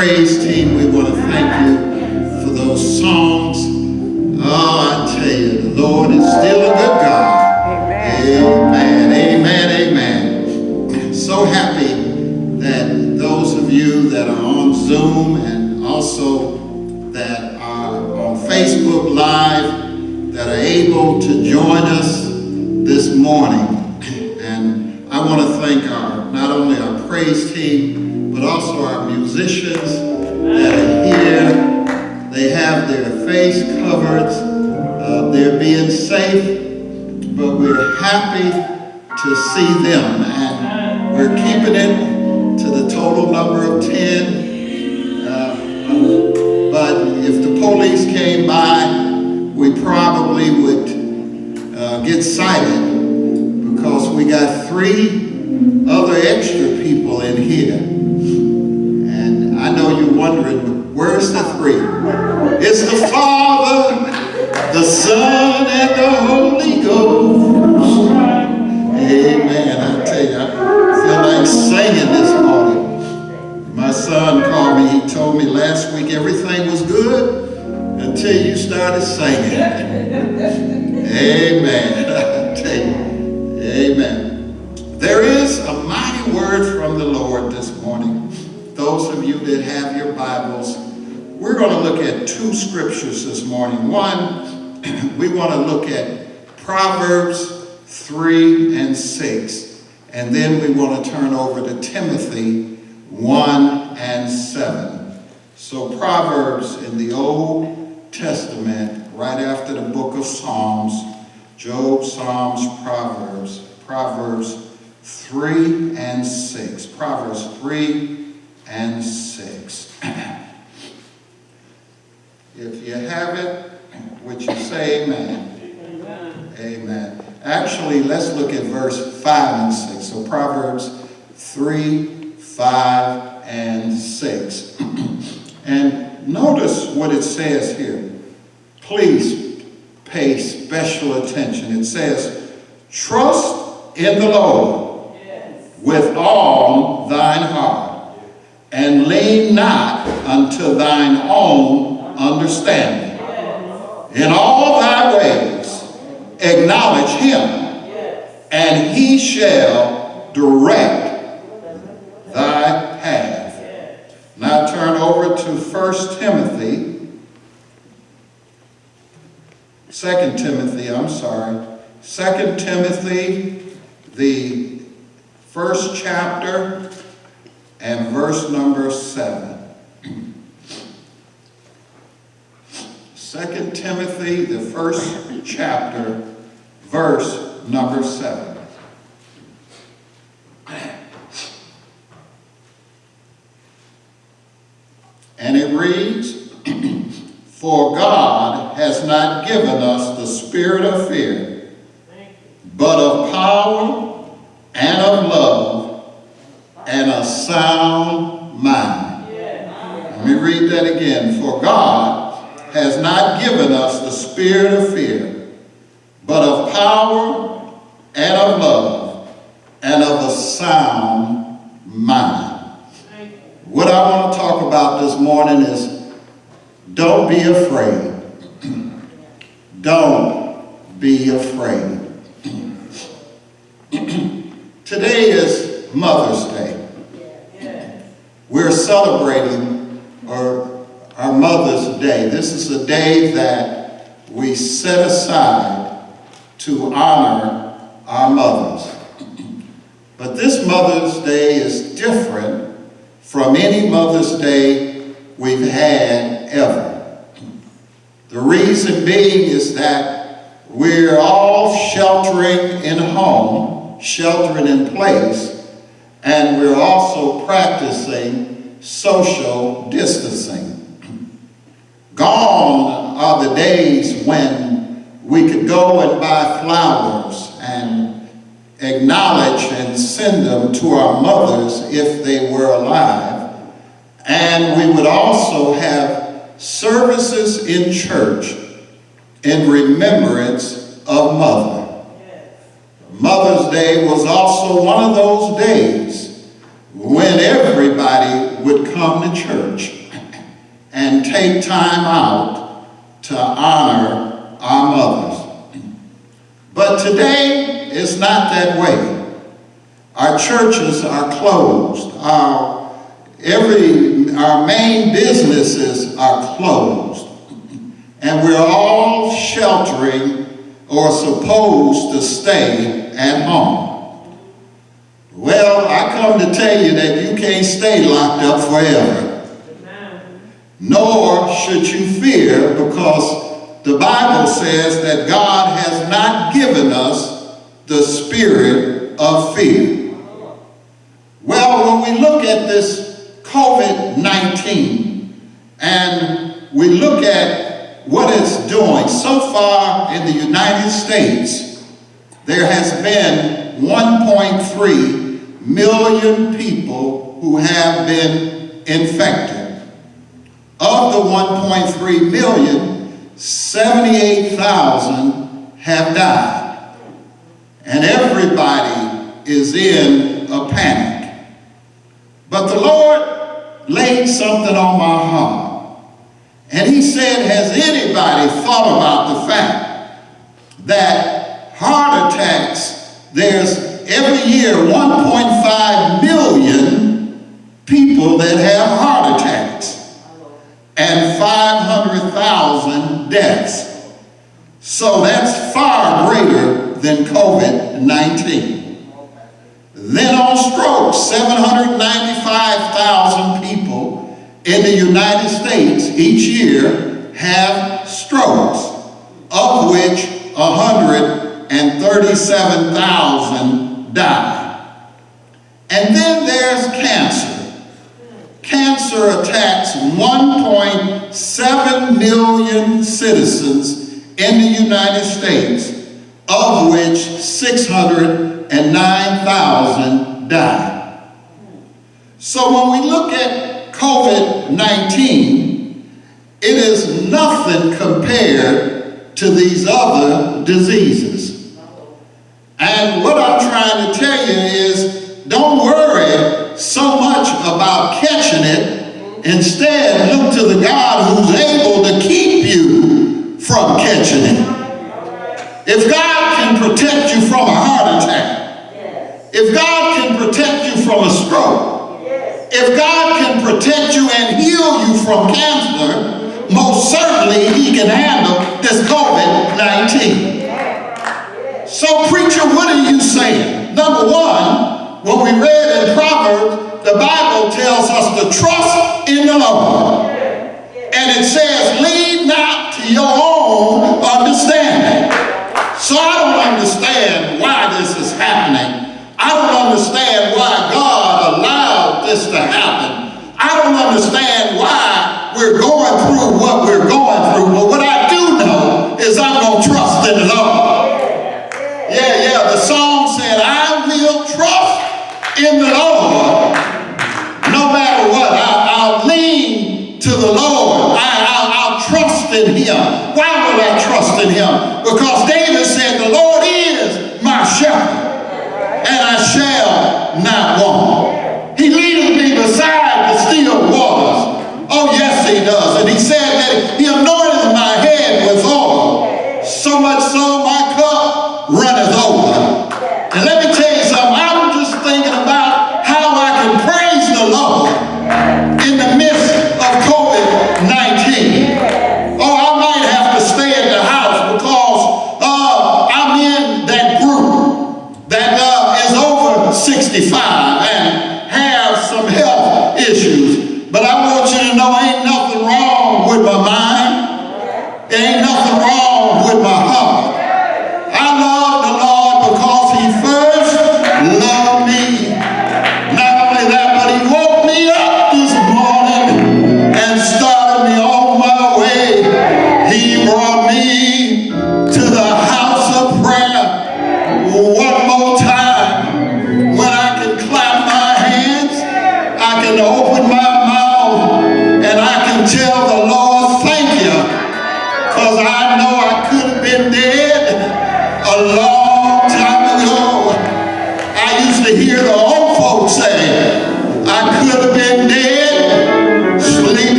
praise team, we want to thank you for those songs. Oh, I tell you, the Lord is still a good God. Amen, amen, amen. So happy that those of you that are on Zoom and also that are on Facebook Live that are able to join us this morning. And I want to thank not only our praise team, but also our musicians that are here. They have their face covered. They're being safe, but we're happy to see them. And we're keeping it to the total number of 10. But if the police came by, we probably would get cited because we got 3 other extra people in here. And I know you're wondering, where's the 3? It's the Father, the Son, and the Holy Ghost. Amen. I tell you, I feel like singing this morning. My son called me. He told me last week everything was good until you started singing. Amen. I tell you, amen. There is a mighty word from the Lord this morning. Those of you that have your Bibles, we're going to look at 2 scriptures this morning. One, we want to look at Proverbs 3 and 6. And then we want to turn over to Timothy 1 and 7. So Proverbs in the Old Testament, right after the book of Psalms, Job, Psalms, Proverbs 3 and 6. Proverbs 3 and 6. If you have it, would you say amen? Amen. Amen. Actually, let's look at verse 5 and 6. So Proverbs 3, 5, and 6. And notice what it says here. Please pay special attention. It says, trust in the Lord with all thine heart, and lean not unto thine own understanding. In all thy ways acknowledge him, and he shall direct thy path. Now turn over to 1 Timothy. 2 Timothy, the 1st chapter and verse number 7. 2 Timothy, the 1st chapter, verse number 7. And it reads, for God has not given us the spirit of fear, but of power and of love and a sound mind. Let me read that again. For God has not given us the spirit of fear, but of power and of love and of a sound mind. What I want to talk about this morning is don't be afraid. Don't be afraid. Today is Mother's Day. We're celebrating our Mother's Day. This is a day that we set aside to honor our mothers. But this Mother's Day is different from any Mother's Day we've had ever. The reason being is that we're all sheltering in home, sheltering in place, and we're also practicing social distancing. Gone are the days when we could go and buy flowers and acknowledge and send them to our mothers if they were alive. And we would also have services in church in remembrance of Mother. Mother's Day was also one of those days when everybody would come come to church and take time out to honor our mothers. But today it's not that way. Our churches are closed. Our main businesses are closed. And we're all sheltering or supposed to stay at home. Well, I come to tell you that you can't stay locked up forever. Nor should you fear, because the Bible says that God has not given us the spirit of fear. Well, when we look at this COVID-19 and we look at what it's doing, so far in the United States, there has been 1.3 million people who have been infected. Of the 1.3 million, 78,000 have died. And everybody is in a panic. But the Lord laid something on my heart. And he said, has anybody thought about the fact that heart attacks, there's every year 1.5 million people that have heart attacks and 500,000 deaths. So that's far greater than COVID-19. Then on stroke, 795,000 people in the United States each year have strokes, of which 137,000 die. And then there's cancer. Cancer attacks 1.7 million citizens in the United States, of which 609,000 die. So when we look at COVID-19, it is nothing compared to these other diseases. And what I'm trying to tell you is, don't worry so much about catching it. Instead, look to the God who's able to keep you from catching it. If God can protect you from a heart attack, if God can protect you from a stroke, if God can protect you and heal you from cancer, most certainly he can handle this COVID-19. So preacher, what are you saying? Number one, when we read in Proverbs, the Bible tells us to trust in the Lord. And it says, lean not to your own understanding. So I don't understand why this is happening. I don't understand why God allowed this to happen. I don't understand why we're going through what we're going through. But what I do know is I'm going to trust in the Lord. Yeah, the song said, I will trust in the Lord no matter what. I'll lean to the Lord. I'll trust in him. Why will I trust in him? Because David said, the Lord is my shepherd, and I shall not want. He leadeth me beside the still waters. Oh yes, he does. And he said that he anointed my head with oil, so much so my cup runneth over. And let me tell you something, I'm just thinking about how I can praise the Lord in the midst of COVID-19. Oh, I might have to stay at the house because I'm in that group that is over 65 and have some health issues. But I want you to know ain't nothing wrong with my mind. There ain't nothing wrong with my heart. I love the Lord because he first loved me. Not only that, but he woke me up this morning and started me on my way. He brought me to the house of prayer one more time. When I can clap my hands, I can open my mouth, and I can tell the Lord thank you, because I know I could have been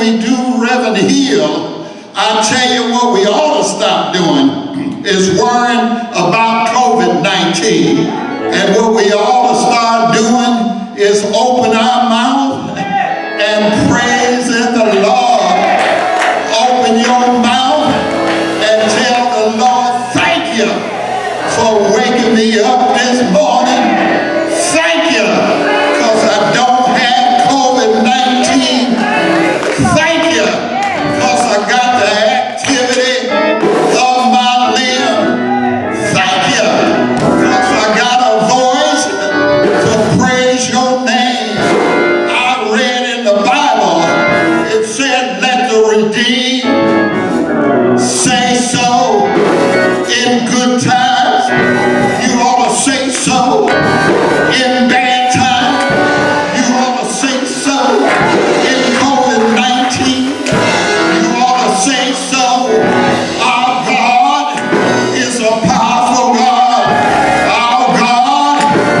we do Reverend Hill, I tell you what we ought to stop doing is worrying about COVID-19. And what we ought to start doing is open our mouth and praise in the Lord. Open your mouth and tell the Lord, thank you for waking me up this morning. Thank you, because I don't have COVID-19. Thank you, because I got the activity of my limb. Thank you, because I got a voice to praise your name. I read in the Bible, it said, let the redeemed say so in good times. You ought to say so in bad times. You ought to say so in COVID-19. You ought to say so. Our God is a powerful God. Our God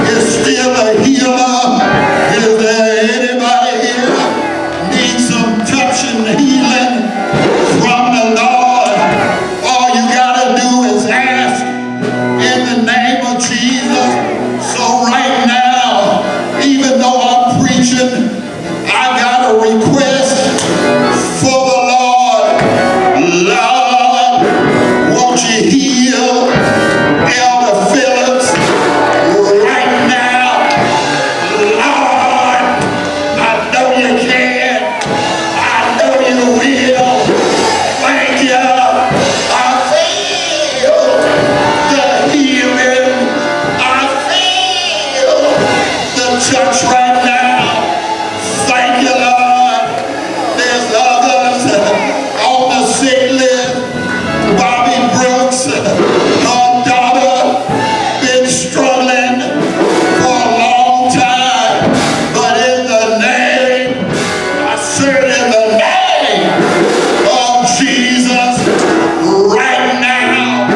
is still a healer. Is there anybody here needs some touch and healing from the Lord? All you gotta do is ask in the name of Jesus. So right now, even though I'm preaching, I got a request for the Lord. Lord, won't you heal Elder Phillips right now? Lord, I know you can. I know you will. Thank you. I feel the healing. I feel the touch right now. Thank you, Lord. There's others on the sick list. Bobby Brooks, her daughter, been struggling for a long time. But in the name, I said in the name of Jesus, right now,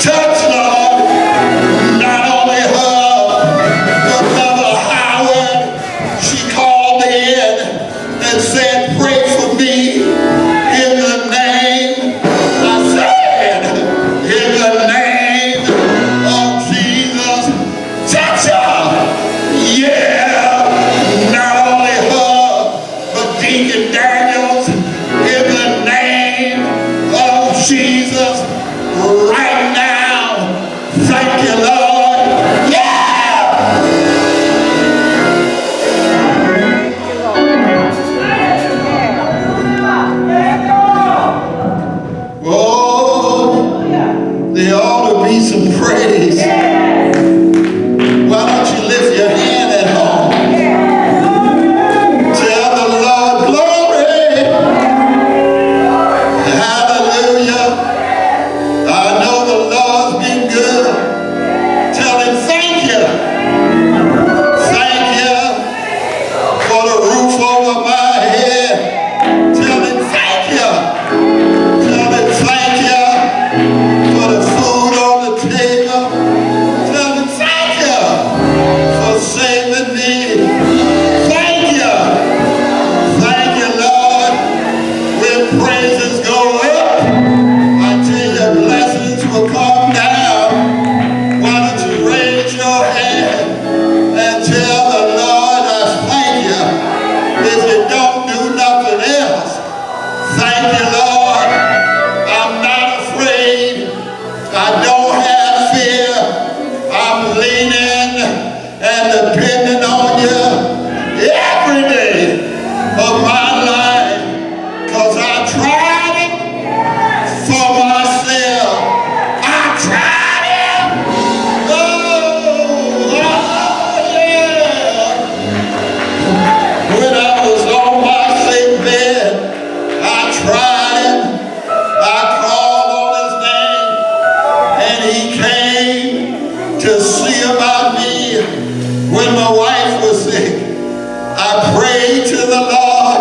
touch, Lord. Not only her, but Mother Howard, she called in and said, pray for me in the name. I said, in the name of Jesus, touch her. Yeah, not only her, but Deacon Daniels, in the name of Jesus, right now. Thank you, Lord. Yeah! Oh, there ought to be some praise. Why don't you lift your hand at home? Tell the Lord, glory. Hallelujah. I know the Lord's been good. Tell him thank you. Thank you for the roof over my head. Tell him thank you. Tell him thank you for the food on the table. Tell him thank you for saving me. Thank you. Thank you, Lord. When praises go up, I tell you blessings will come down. Why don't you raise your hand and tell the Lord I thank you. If you don't do nothing else, thank you, Lord. I'm not afraid. I don't have fear. I'm leaning and depending on you every day of my life, because I tried it for myself. I tried it. Oh, yeah. When I was on my sick bed, I tried it. I called on his name, and he came to see about me. When my wife was sick, I prayed to the Lord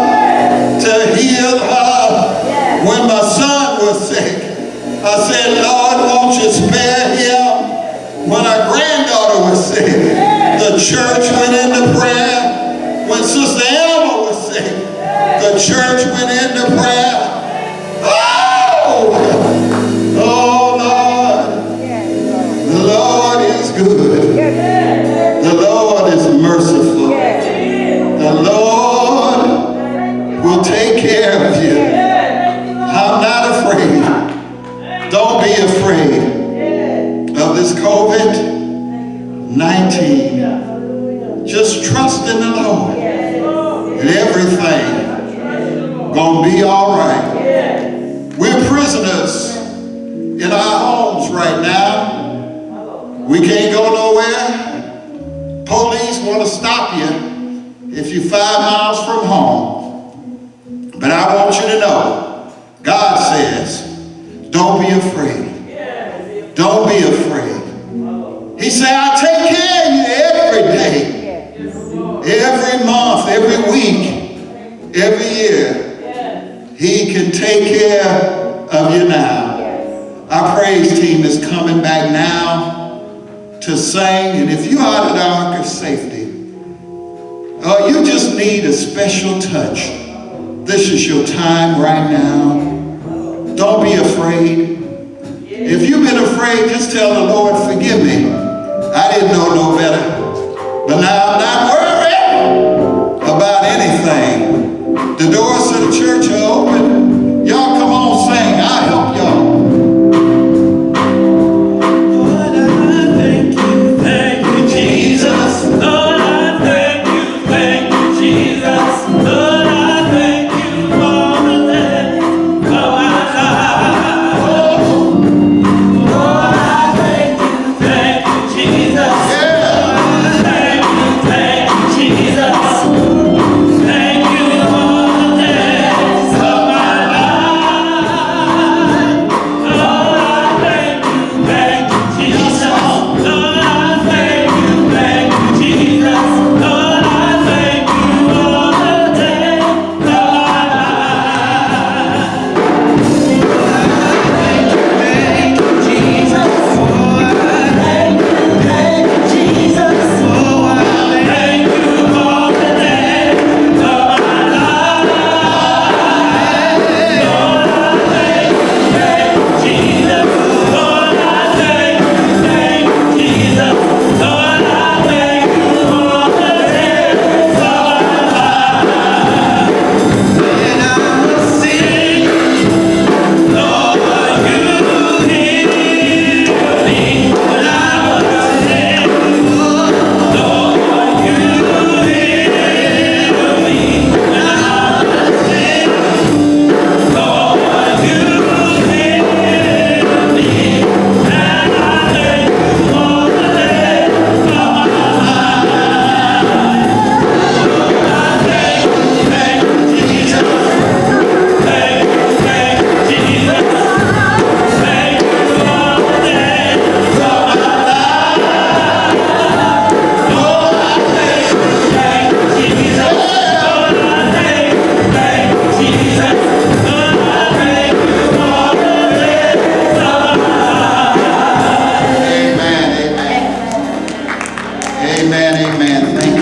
to heal her. When my son was sick, I said, Lord, won't you spare him? When our granddaughter was sick, the church went into prayer. the church went into prayer. Oh! Oh, Lord. The Lord is good. The Lord is merciful. The Lord will take care of you. I'm not afraid. Don't be afraid of this COVID-19. Just trust in the Lord. And everything gonna be all right. We're prisoners in our homes right now. We can't go nowhere. Police want to stop you if you're 5 miles from home. But I want you to know, God says, don't be afraid. Don't be afraid. He said, I take care of you every day, every month, every week, every year. He can take care of you now. Our praise team is coming back now to sing. And if you're out of the ark of safety, you just need a special touch, this is your time right now. Don't be afraid. If you've been afraid, just tell the Lord, forgive me. I didn't know no better. But now I'm not worried about anything. The doors to the church are open.